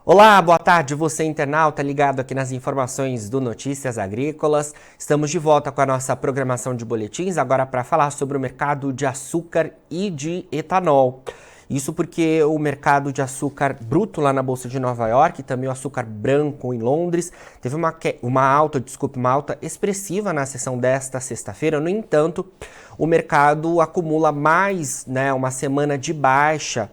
Olá, boa tarde, você internauta ligado aqui nas informações do Notícias Agrícolas. Estamos de volta com a nossa programação de boletins, agora para falar sobre o mercado de açúcar e de etanol. Isso porque o mercado de açúcar bruto lá na Bolsa de Nova York, e também o açúcar branco em Londres, teve uma alta expressiva na sessão desta sexta-feira. No entanto, o mercado acumula mais, uma semana de baixa,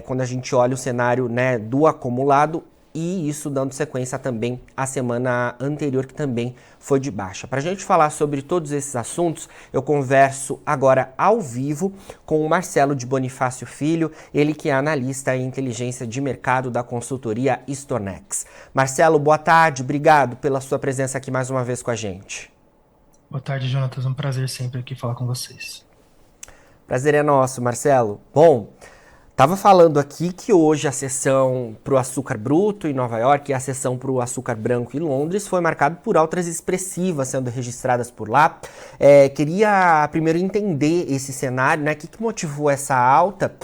quando a gente olha o cenário, do acumulado, e isso dando sequência também à semana anterior, que também foi de baixa. Para a gente falar sobre todos esses assuntos, eu converso agora ao vivo com o Marcelo de Bonifácio Filho, ele que é analista em inteligência de mercado da consultoria Stonex. Marcelo, boa tarde, obrigado pela sua presença aqui mais uma vez com a gente. Boa tarde, Jonatas. É um prazer sempre aqui falar com vocês. Prazer é nosso, Marcelo. Bom, estava falando aqui que hoje a sessão para o açúcar bruto em Nova York e a sessão para o açúcar branco em Londres foi marcado por altas expressivas sendo registradas por lá. Queria primeiro entender esse cenário, o que motivou essa alta,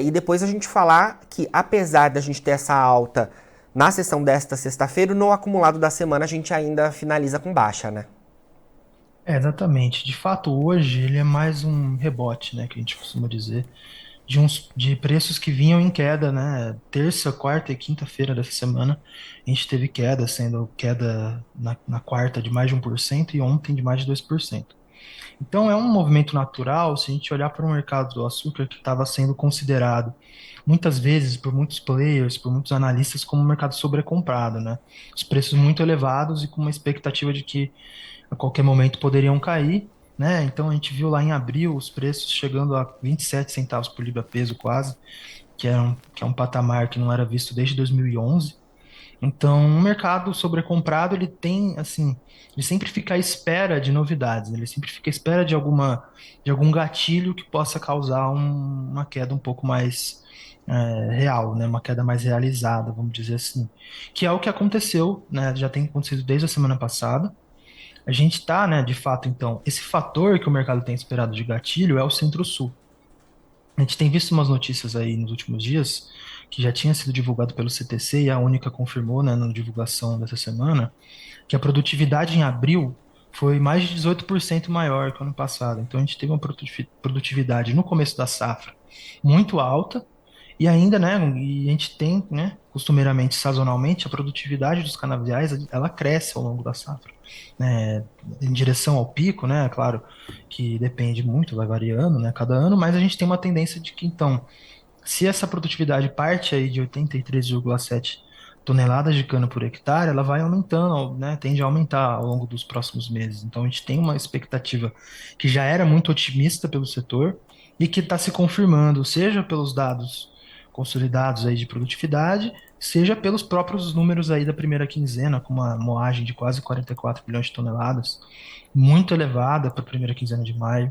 e depois a gente falar que, apesar da gente ter essa alta na sessão desta sexta-feira, no acumulado da semana a gente ainda finaliza com baixa, né? Exatamente. De fato, hoje ele é mais um rebote, né, que a gente costuma dizer, de preços que vinham em queda, né? Terça, quarta e quinta-feira dessa semana, a gente teve queda, sendo queda na quarta de mais de 1% e ontem de mais de 2%. Então, é um movimento natural se a gente olhar para o mercado do açúcar que estava sendo considerado muitas vezes por muitos players, por muitos analistas, como um mercado sobrecomprado, né? Os preços muito elevados e com uma expectativa de que a qualquer momento poderiam cair, né? Então a gente viu lá em abril os preços chegando a 27 centavos por libra-peso quase, que é um patamar que não era visto desde 2011. Então, o mercado sobrecomprado, ele tem, assim, ele sempre fica à espera de novidades, né? Ele sempre fica à espera de algum gatilho que possa causar uma queda um pouco mais real, né? Uma queda mais realizada, vamos dizer assim. Que é o que aconteceu, né? Já tem acontecido desde a semana passada. A gente está, né, de fato, então, esse fator que o mercado tem esperado de gatilho é o Centro-Sul. A gente tem visto umas notícias aí nos últimos dias, que já tinha sido divulgado pelo CTC e a Única confirmou, né, na divulgação dessa semana, que a produtividade em abril foi mais de 18% maior que o ano passado. Então a gente teve uma produtividade no começo da safra muito alta, e ainda, né, e a gente tem, né, costumeiramente, sazonalmente, a produtividade dos canaviais, ela cresce ao longo da safra, né, em direção ao pico, né, claro que depende muito, vai variando, né, cada ano, mas a gente tem uma tendência de que, então, se essa produtividade parte aí de 83,7 toneladas de cana por hectare, ela vai aumentando, né, tende a aumentar ao longo dos próximos meses. Então, a gente tem uma expectativa que já era muito otimista pelo setor e que está se confirmando, seja pelos dados consolidados aí de produtividade, seja pelos próprios números aí da primeira quinzena, com uma moagem de quase 44 bilhões de toneladas, muito elevada para a primeira quinzena de maio.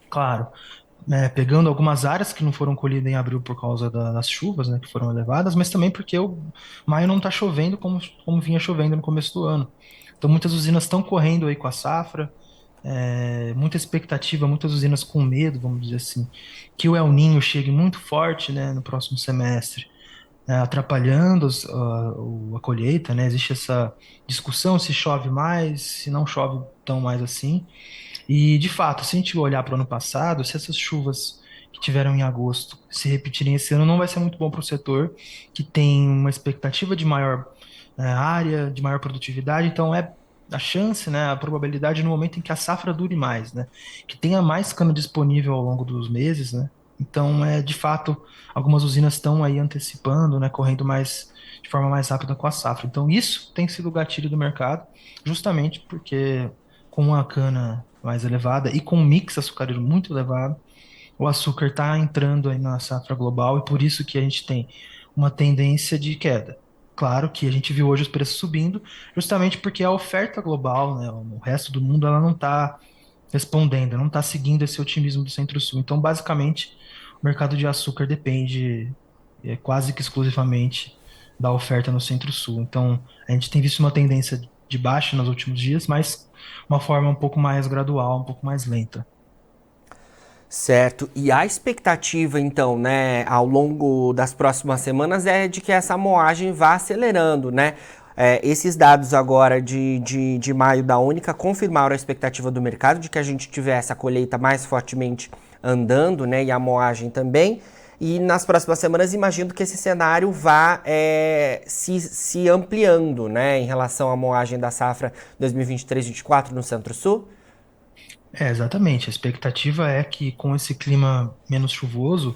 Claro, pegando algumas áreas que não foram colhidas em abril por causa das chuvas, né, que foram elevadas, mas também porque o maio não está chovendo como vinha chovendo no começo do ano. Então muitas usinas estão correndo aí com a safra, muita expectativa, muitas usinas com medo, vamos dizer assim, que o El Niño chegue muito forte, né, no próximo semestre, atrapalhando a colheita, né? Existe essa discussão se chove mais, se não chove tão mais assim. E, de fato, se a gente olhar para o ano passado, se essas chuvas que tiveram em agosto se repetirem esse ano, não vai ser muito bom para o setor, que tem uma expectativa de maior área, de maior produtividade. Então, é a chance, né, a probabilidade no momento em que a safra dure mais, né, que tenha mais cana disponível ao longo dos meses, né. Então, de fato, algumas usinas estão aí antecipando, né, correndo mais de forma mais rápida com a safra. Então, isso tem sido o gatilho do mercado, justamente porque com a cana mais elevada e com um mix açucareiro muito elevado, o açúcar está entrando aí na safra global e por isso que a gente tem uma tendência de queda. Claro que a gente viu hoje os preços subindo, justamente porque a oferta global, né, o resto do mundo, ela não está respondendo, não está seguindo esse otimismo do Centro-Sul. Então, basicamente, o mercado de açúcar depende quase que exclusivamente da oferta no Centro-Sul. Então, a gente tem visto uma tendência de baixa nos últimos dias, mas uma forma um pouco mais gradual, um pouco mais lenta. Certo. E a expectativa, então, né, ao longo das próximas semanas é de que essa moagem vá acelerando, né? Esses dados agora de maio da Única confirmaram a expectativa do mercado de que a gente tivesse a colheita mais fortemente andando, né, e a moagem também. E nas próximas semanas imagino que esse cenário vá se ampliando, né, em relação à moagem da safra 2023-24 no Centro-Sul. Exatamente. A expectativa é que com esse clima menos chuvoso,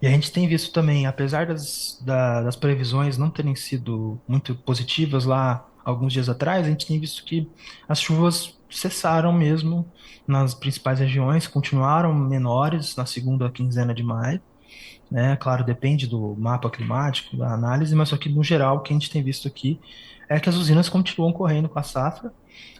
e a gente tem visto também, apesar das previsões não terem sido muito positivas lá alguns dias atrás, a gente tem visto que as chuvas cessaram mesmo nas principais regiões, continuaram menores na segunda quinzena de maio, né? Claro, depende do mapa climático, da análise, mas só que no geral o que a gente tem visto aqui é que as usinas continuam correndo com a safra.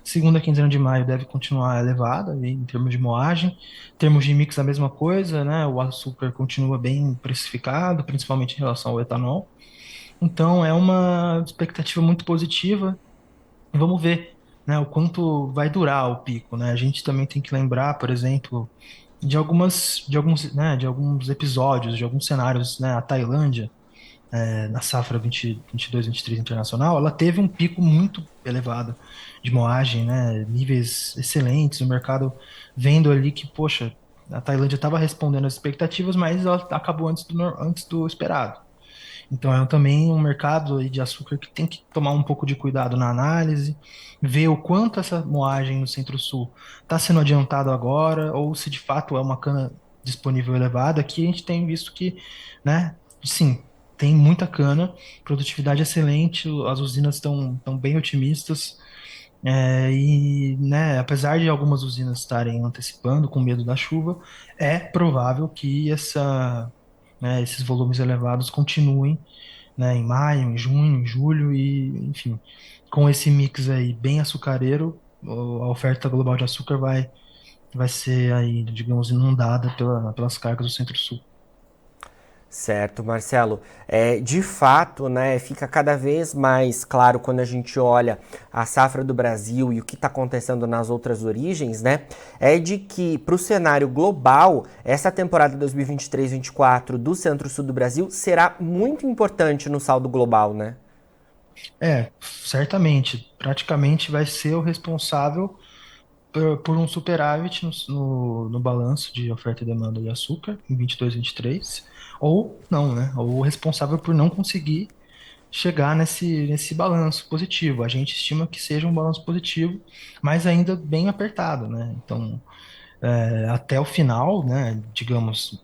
Segunda quinzena de maio deve continuar elevada aí, em termos de moagem. Em termos de mix, a mesma coisa, né? O açúcar continua bem precificado, principalmente em relação ao etanol. Então, é uma expectativa muito positiva. E vamos ver, né, o quanto vai durar o pico, né? A gente também tem que lembrar, por exemplo, de alguns episódios, de alguns cenários, né? A Tailândia, na safra 22, 23 internacional, ela teve um pico muito elevado de moagem, né? Níveis excelentes, o mercado vendo ali que, poxa, a Tailândia estava respondendo às expectativas, mas ela acabou antes do esperado. Então é também um mercado aí de açúcar que tem que tomar um pouco de cuidado na análise, ver o quanto essa moagem no Centro-Sul está sendo adiantado agora, ou se de fato é uma cana disponível elevada. Aqui a gente tem visto que, né, sim, tem muita cana, produtividade excelente, as usinas estão bem otimistas. E, né, apesar de algumas usinas estarem antecipando com medo da chuva, é provável que esses volumes elevados continuem, né, em maio, em junho, em julho e, enfim, com esse mix aí bem açucareiro, a oferta global de açúcar vai ser aí, digamos, inundada pelas cargas do Centro-Sul. Certo, Marcelo. De fato, né, fica cada vez mais claro quando a gente olha a safra do Brasil e o que está acontecendo nas outras origens, né, é de que para o cenário global, essa temporada 2023-24 do Centro-Sul do Brasil será muito importante no saldo global, né? Certamente, praticamente vai ser o responsável por um superávit no balanço de oferta e demanda de açúcar em 22, 23, ou não, né? Ou responsável por não conseguir chegar nesse balanço positivo. A gente estima que seja um balanço positivo, mas ainda bem apertado, né? Então, até o final, né, digamos,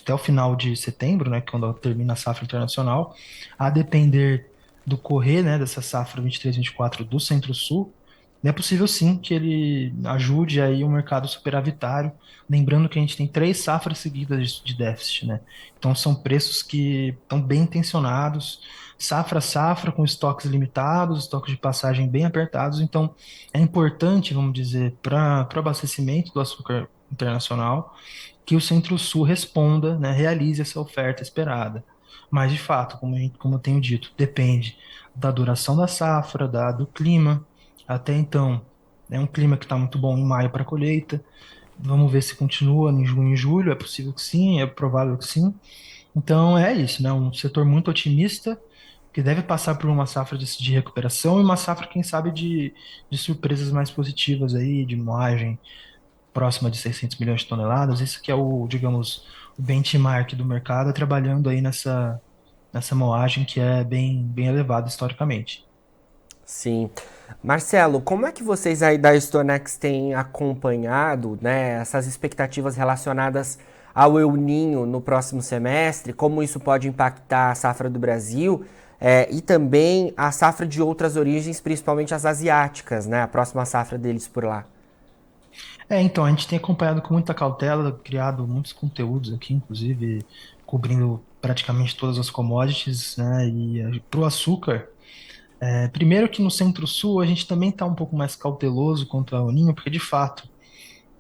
até o final de setembro, né, quando termina a safra internacional, a depender do correr, né, dessa safra 23-24 do Centro-Sul, é possível sim que ele ajude aí o mercado superavitário, lembrando que a gente tem 3 safras seguidas de déficit, né? Então são preços que estão bem intencionados, safra a safra, com estoques limitados, estoques de passagem bem apertados, então é importante, vamos dizer, para o abastecimento do açúcar internacional, que o Centro-Sul responda, né, realize essa oferta esperada. Mas, de fato, como eu tenho dito, depende da duração da safra, do clima. Até então, é um clima que está muito bom em maio para colheita. Vamos ver se continua em junho e julho. É possível que sim, é provável que sim. Então, é isso, né? Um setor muito otimista que deve passar por uma safra de recuperação e uma safra, quem sabe, de surpresas mais positivas aí, de moagem próxima de 600 milhões de toneladas. Isso que é o, digamos, o benchmark do mercado, trabalhando aí nessa moagem que é bem elevada historicamente. Sim. Marcelo, como é que vocês aí da Stonex têm acompanhado, né, essas expectativas relacionadas ao El Ninho no próximo semestre? Como isso pode impactar a safra do Brasil, e também a safra de outras origens, principalmente as asiáticas, né, a próxima safra deles por lá? Então, a gente tem acompanhado com muita cautela, criado muitos conteúdos aqui, inclusive cobrindo praticamente todas as commodities, né? E para o açúcar, primeiro que no Centro-Sul a gente também está um pouco mais cauteloso quanto ao Ninho, porque de fato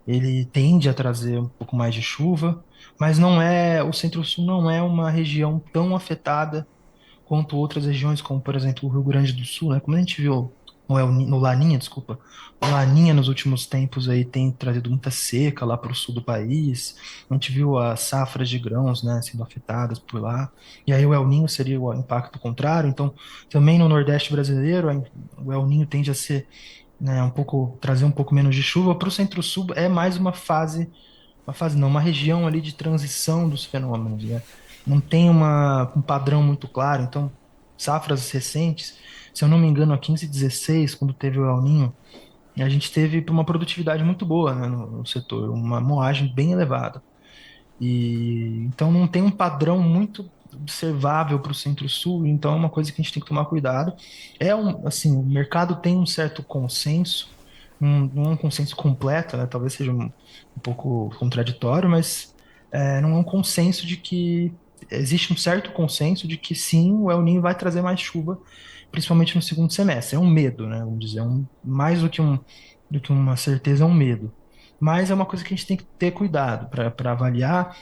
ele tende a trazer um pouco mais de chuva, mas o Centro-Sul não é uma região tão afetada quanto outras regiões, como por exemplo o Rio Grande do Sul, né? Como a gente viu no Laninha, desculpa. O Laninha nos últimos tempos aí tem trazido muita seca lá para o sul do país. A gente viu as safras de grãos, né, sendo afetadas por lá. E aí o El Niño seria o impacto contrário. Então, também no Nordeste brasileiro, o El Niño tende a ser, né, trazer um pouco menos de chuva. Para o Centro-Sul é mais uma fase não, uma região ali de transição dos fenômenos, né? Não tem um padrão muito claro, então safras recentes, se eu não me engano, a 15 e 16, quando teve o El Niño, a gente teve uma produtividade muito boa, né, no setor, uma moagem bem elevada. E então não tem um padrão muito observável para o Centro-Sul, então é uma coisa que a gente tem que tomar cuidado. Assim, o mercado tem um certo consenso, não é um consenso completo, né? Talvez seja um pouco contraditório, mas não é um consenso de que existe um certo consenso de que sim, o El Niño vai trazer mais chuva, principalmente no segundo semestre. É um medo, né? Vamos dizer, mais do que uma certeza, é um medo. Mas é uma coisa que a gente tem que ter cuidado para avaliar,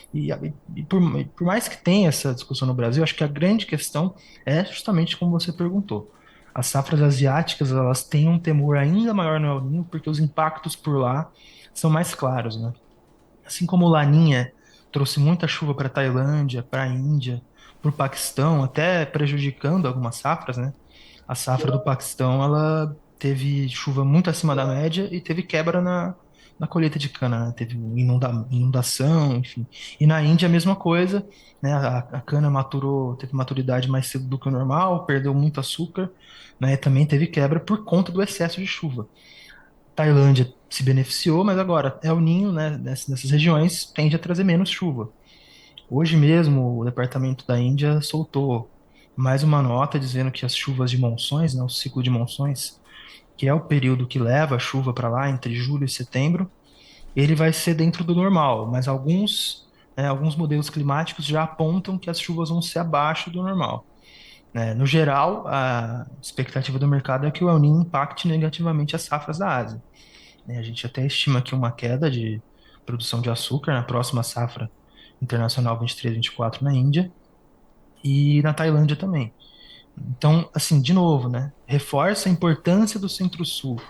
por mais que tenha essa discussão no Brasil, acho que a grande questão é justamente como você perguntou. As safras asiáticas, elas têm um temor ainda maior no El Niño, porque os impactos por lá são mais claros, né? Assim como o Laninha trouxe muita chuva para a Tailândia, para a Índia, para o Paquistão, até prejudicando algumas safras, né? A safra do Paquistão, ela teve chuva muito acima da média e teve quebra na colheita de cana, né? Teve inundação, enfim. E na Índia a mesma coisa, né? A cana teve maturidade mais cedo do que o normal, perdeu muito açúcar, né? E também teve quebra por conta do excesso de chuva. Tailândia se beneficiou, mas agora El Niño, né, nessas regiões tende a trazer menos chuva. Hoje mesmo, o departamento da Índia soltou mais uma nota dizendo que as chuvas de monções, né, o ciclo de monções, que é o período que leva a chuva para lá, entre julho e setembro, ele vai ser dentro do normal, mas alguns modelos climáticos já apontam que as chuvas vão ser abaixo do normal. No geral, a expectativa do mercado é que o El Niño impacte negativamente as safras da Ásia, né? A gente até estima aqui uma queda de produção de açúcar na próxima safra internacional 23-24 na Índia e na Tailândia também. Então, assim, de novo, né, reforça a importância do Centro-Sul,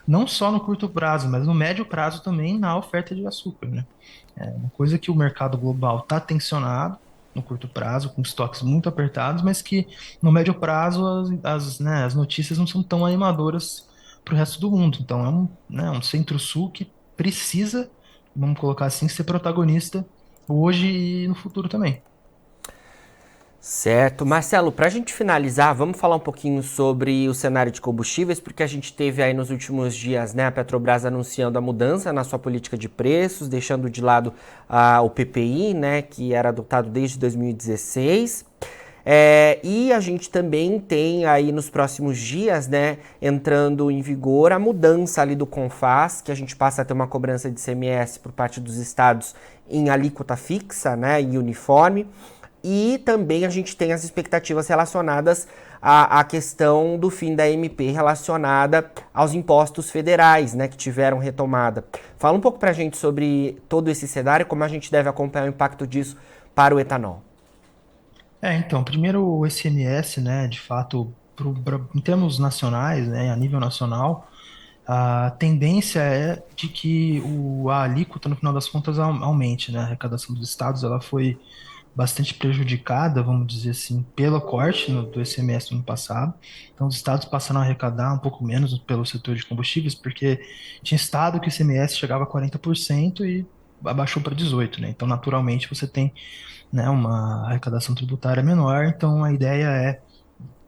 não só no curto prazo, mas no médio prazo também na oferta de açúcar, né? É uma coisa que o mercado global está tensionado no curto prazo, com estoques muito apertados, mas que no médio prazo as notícias não são tão animadoras para o resto do mundo. Então é um Centro-Sul que precisa, vamos colocar assim, ser protagonista hoje e no futuro também. Certo. Marcelo, para a gente finalizar, vamos falar um pouquinho sobre o cenário de combustíveis, porque a gente teve aí nos últimos dias, né, a Petrobras anunciando a mudança na sua política de preços, deixando de lado o PPI, né, que era adotado desde 2016. E a gente também tem aí nos próximos dias, né, entrando em vigor a mudança ali do CONFAS, que a gente passa a ter uma cobrança de ICMS por parte dos estados em alíquota fixa, né, e uniforme. E também a gente tem as expectativas relacionadas à questão do fim da MP relacionada aos impostos federais, né, que tiveram retomada. Fala um pouco pra gente sobre todo esse cenário e como a gente deve acompanhar o impacto disso para o etanol. Então, primeiro o ICMS, né, de fato, em termos nacionais, né, a nível nacional, a tendência é de que a alíquota, no final das contas, aumente, né? A arrecadação dos estados ela foi bastante prejudicada, vamos dizer assim, pelo corte do ICMS no ano passado. Então, os estados passaram a arrecadar um pouco menos pelo setor de combustíveis, porque tinha estado que o ICMS chegava a 40% e abaixou para 18%, né? Então, naturalmente, você tem, né, uma arrecadação tributária menor. Então, a ideia é,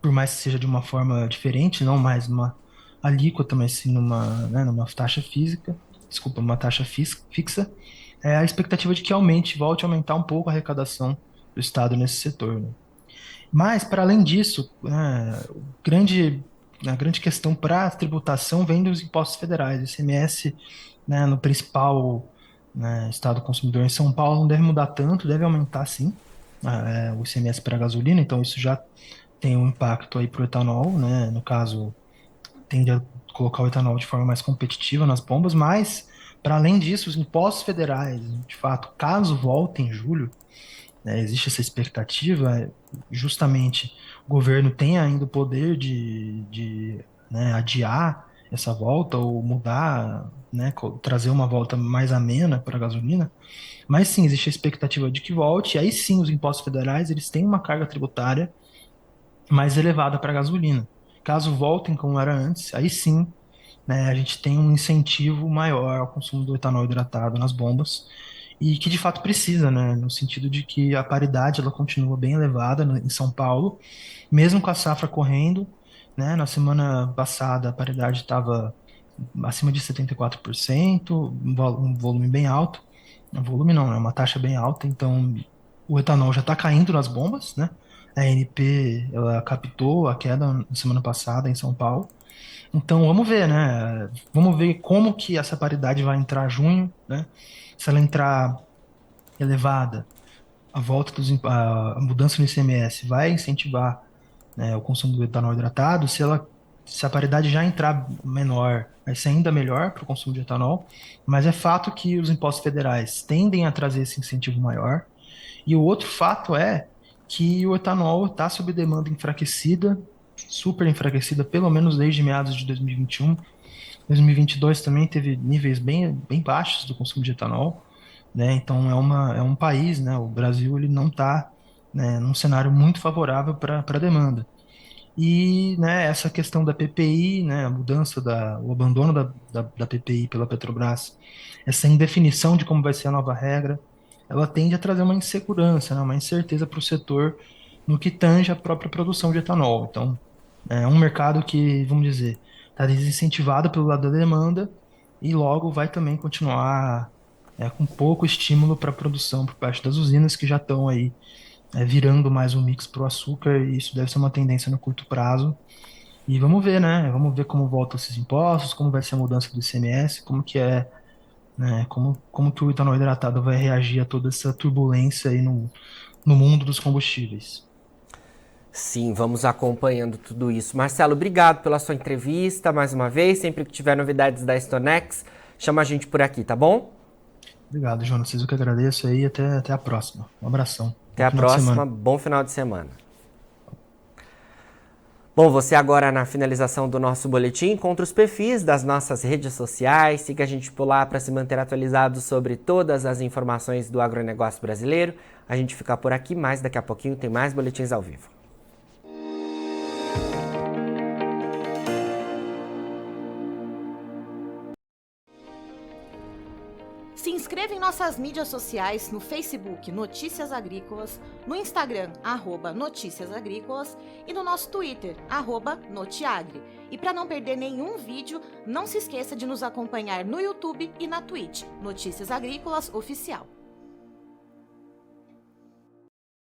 por mais que seja de uma forma diferente, não mais uma alíquota, mas sim numa taxa física, desculpa, uma taxa fixa, a expectativa de que volte a aumentar um pouco a arrecadação do Estado nesse setor, né? Mas, para além disso, a grande questão para a tributação vem dos impostos federais. O ICMS, né, no principal, né, estado consumidor em São Paulo não deve mudar tanto, deve aumentar sim, o ICMS para a gasolina, então isso já tem um impacto aí para o etanol, né? No caso, tende a colocar o etanol de forma mais competitiva nas bombas, mas, para além disso, os impostos federais, de fato, caso voltem em julho, né, existe essa expectativa, justamente o governo tem ainda o poder de né, adiar essa volta ou mudar, né, trazer uma volta mais amena para a gasolina, mas sim, existe a expectativa de que volte, e aí sim os impostos federais eles têm uma carga tributária mais elevada para a gasolina. Caso voltem como era antes, aí sim, né, a gente tem um incentivo maior ao consumo do etanol hidratado nas bombas, e que de fato precisa, né, no sentido de que a paridade ela continua bem elevada em São Paulo, mesmo com a safra correndo, né, na semana passada a paridade estava acima de 74%, um volume bem alto, um volume não, é uma taxa bem alta, então o etanol já está caindo nas bombas, né, a ANP ela captou a queda na semana passada em São Paulo, então vamos ver, né? Vamos ver como que essa paridade vai entrar junho, né? Se ela entrar elevada, a mudança no ICMS vai incentivar, né, o consumo do etanol hidratado. Se a paridade já entrar menor, vai ser ainda melhor para o consumo de etanol. Mas é fato que os impostos federais tendem a trazer esse incentivo maior. E o outro fato é que o etanol está sob demanda enfraquecida, super enfraquecida, pelo menos desde meados de 2021. 2022 também teve níveis bem baixos do consumo de etanol, né? Então é um país, né? O Brasil ele não está, né, num cenário muito favorável para a demanda. E, né, essa questão da PPI, né, o abandono da PPI pela Petrobras, essa indefinição de como vai ser a nova regra, ela tende a trazer uma insegurança, né, uma incerteza para o setor no que tange a própria produção de etanol. Então, é um mercado que, vamos dizer, está desincentivado pelo lado da demanda e logo vai também continuar com pouco estímulo para a produção por parte das usinas que já estão aí virando mais um mix para o açúcar, e isso deve ser uma tendência no curto prazo. E vamos ver, né? Vamos ver como voltam esses impostos, como vai ser a mudança do ICMS, como que é, né? Como que o etanol hidratado vai reagir a toda essa turbulência aí no mundo dos combustíveis. Sim, vamos acompanhando tudo isso. Marcelo, obrigado pela sua entrevista mais uma vez. Sempre que tiver novidades da Stonex, chama a gente por aqui, tá bom? Obrigado, Jonas. Vocês o que agradeço aí. Até a próxima. Um abração. Até Bom a final de próxima, semana. bom final de semana. Bom, você agora na finalização do nosso boletim encontra os perfis das nossas redes sociais. Siga a gente por lá para se manter atualizado sobre todas as informações do agronegócio brasileiro. A gente fica por aqui, mas daqui a pouquinho tem mais boletins ao vivo. Se inscreva em nossas mídias sociais no Facebook Notícias Agrícolas, no Instagram @Notícias Agrícolas e no nosso Twitter @Notiagre. E para não perder nenhum vídeo, não se esqueça de nos acompanhar no YouTube e na Twitch Notícias Agrícolas Oficial.